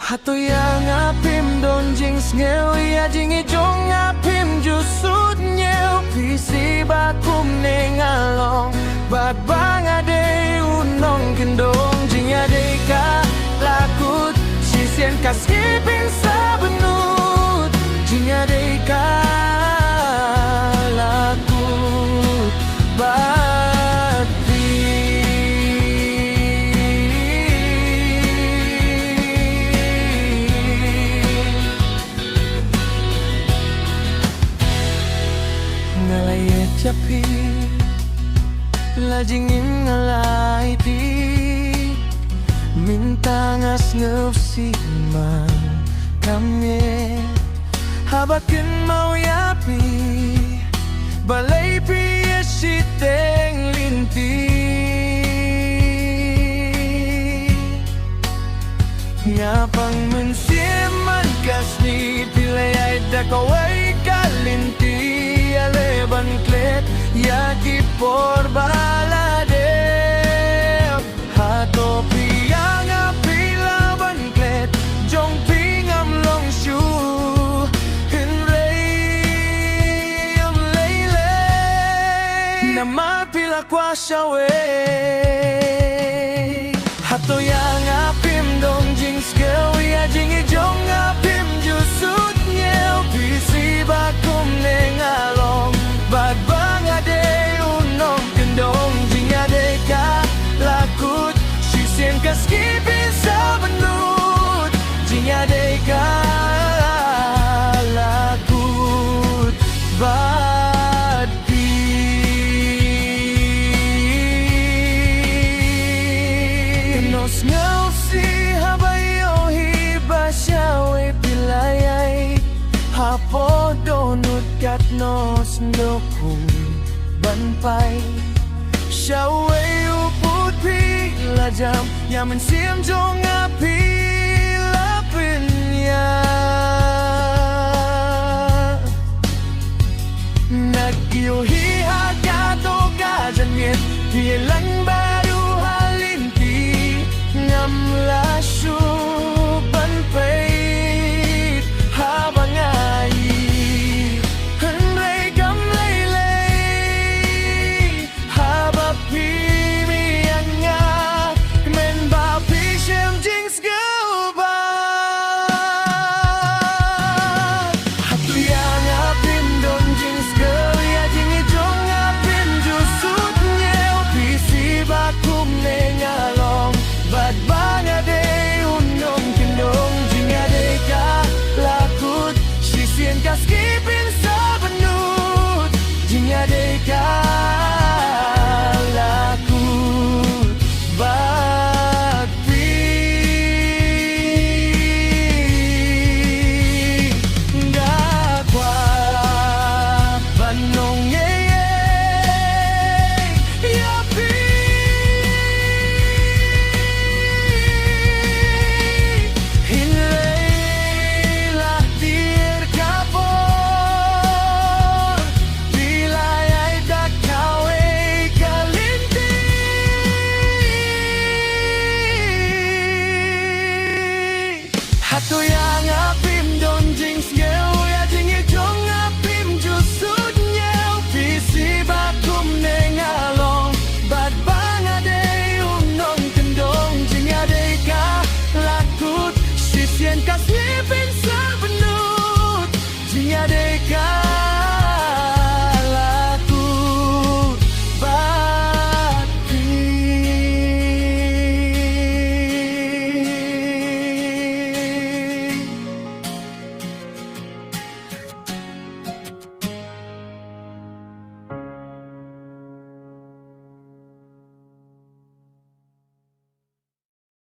Hatoya nga pim don jings ngeo ya jingi jong nga pim jusut ngeo pisi ba kum ne ngalong bat banga de unong kendong jing ya de ka lakut sisien kaskipin sa benut jing ya de ka lakut bat ngalayet japi lajingin ngalay di minta ngas ngepsi man kami habakin mau yapi balay piya siteng linti ngapang mensiman kasni pilay ay dakaway kalinti leban klet yaki por balade hato piyang apila ban klet jong pingam long shu hin rei leile nama pila kwa shawe hato yang apim dong jing skeu ya jing jong apim jusut nyeo pisi bakum nengalong bat banga de unong kendong jing ade ka lakut sisien kaskipin sa benut jing ade ka lakut bat pi nos ngau si habayo hiba syawe pilayay hapo donut kat nos ndokung banpay syawe uput pi lajam yaman siem jong api lapin ya nagyo hi hagato ka janyen hilang